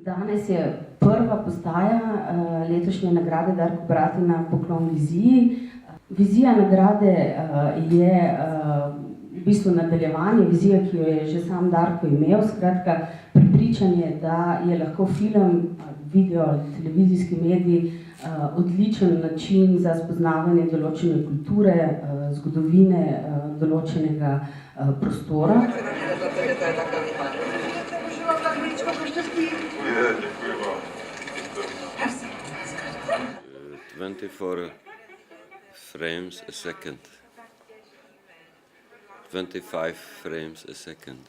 Danes je prva postaja letošnje nagrade Darko Bratina Poklon viziji. Vizija nagrade je v bistvu nadaljevanje vizije, ki jo je že sam Darko imel, skratka prepričanje, da je lahko film, video ali televizijski medij odličen način za spoznavanje določene kulture, zgodovine določenega prostora. 24 frames a second. 25 frames a second.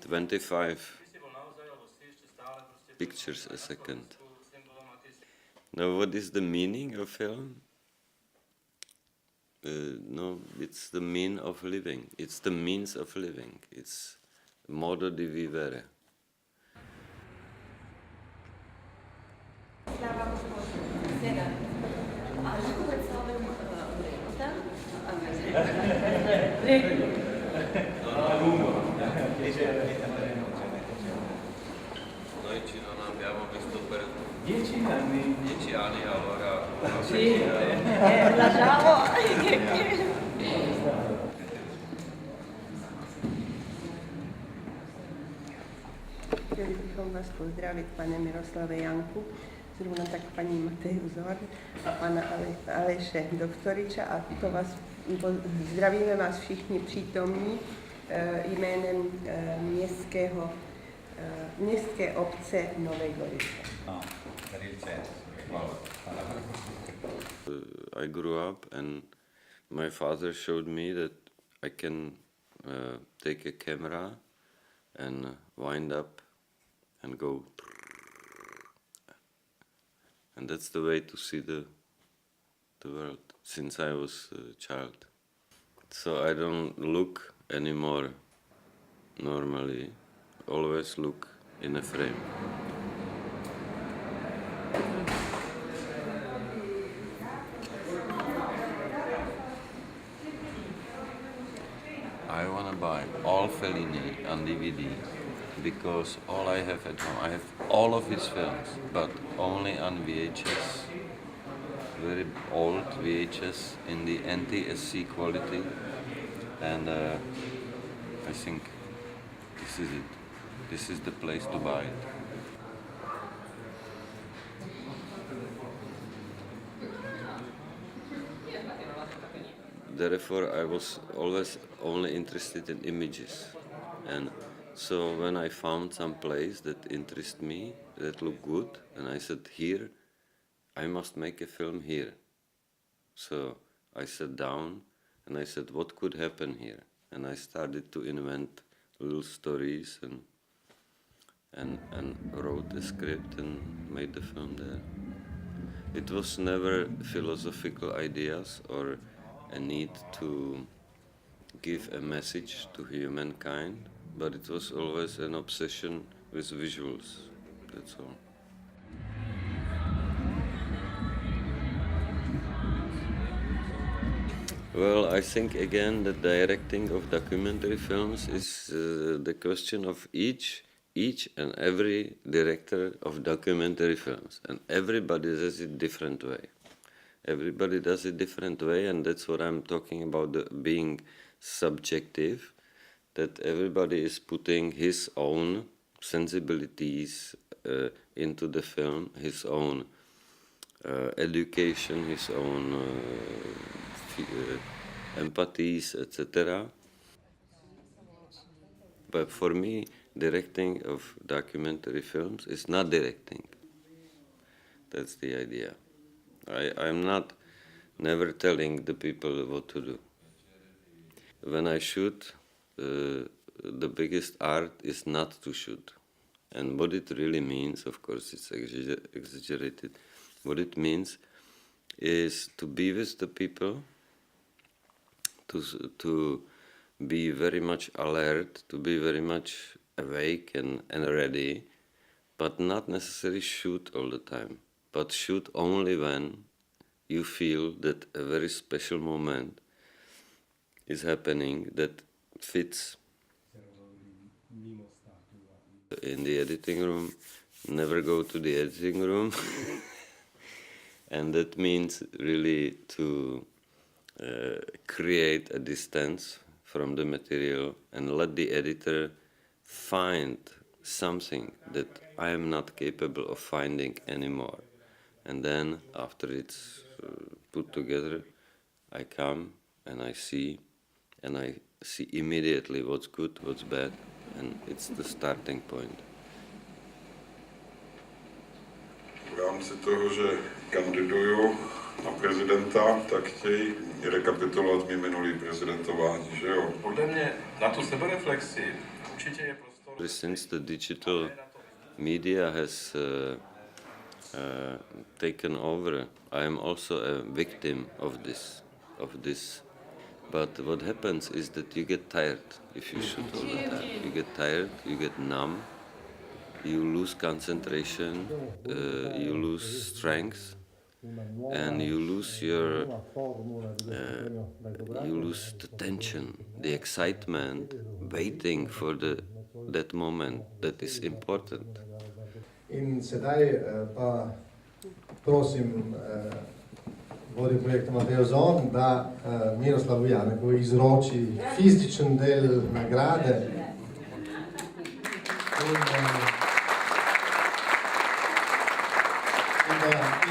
25 pictures a second. Now, what is the meaning of film? No, it's the mean of living. It's the means of living. It's modo di vivere. Noi non abbiamo visto per 10 anni. 10 anni, allora sì, lasciamo. Chtěli bychom vás pozdravit, pane Miroslave Janku, zrovna tak paní Mateju Zor a pana Aleše Doktoriča, a to vás zdravíme vás všichni přítomní jménem městské obce Nové Gorice. I grew up and my father showed me that I can take a camera and wind up and go, and that's the way to see the world since I was a child. So I don't look anymore normally, always look in a frame. I want to buy all Fellini on DVD because all I have at home, I have all of his films, but only on VHS, very old VHS in the NTSC quality, and I think this is it. This is the place to buy it. Therefore, I was always only interested in images, and so when I found some place that interested me, that looked good, and I said, here, I must make a film here. So I sat down and I said, what could happen here? And I started to invent little stories and wrote a script and made the film there. It was never philosophical ideas or a need to give a message to humankind, but it was always an obsession with visuals, that's all. Well, I think again that directing of documentary films is the question of each and every director of documentary films, and everybody does it different way. Everybody does it different way, and that's what I'm talking about, being subjective, that everybody is putting his own sensibilities into the film, his own education, his own empathies, etc. But for me, directing of documentary films is not directing. That's the idea. I'm not never telling the people what to do. When I shoot, the biggest art is not to shoot. And what it really means, of course, it's exaggerated. What it means is to be with the people, to be very much alert, to be very much awake and ready, but not necessarily shoot all the time. But shoot only when you feel that a very special moment is happening that fits In the editing room, never go to the editing room. And that means really to create a distance from the material and let the editor find something that I am not capable of finding anymore. And then after it's put together, I come and I see immediately what's good, what's bad, and it's the starting point. V rámci toho, že kandiduju na prezidenta, tak chtějí rekapitulovat mý minulý prezidentování, že jo? Podle mě na tu sebereflexi určitě je prostor. Since the digital media has taken over, I am also a victim of this. But what happens is that you get tired if you shoot all the time. You get tired, you get numb, you lose concentration, you lose strength, and you lose the tension, the excitement, waiting for that moment that is important. In sedaj pa prosim vodjo projekta Matejo Zorn, da Miroslavu Janeku izroči fizičen del nagrade in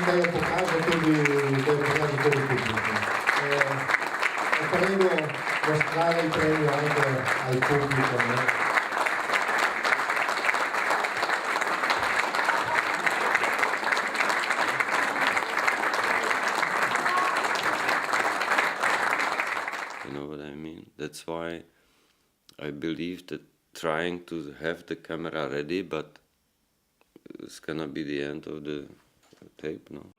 da jo pokaže tudi publiku. Prego mostrare il premio anche al pubblico. You know what I mean? That's why I believe that trying to have the camera ready, but it's gonna be the end of the tape, no?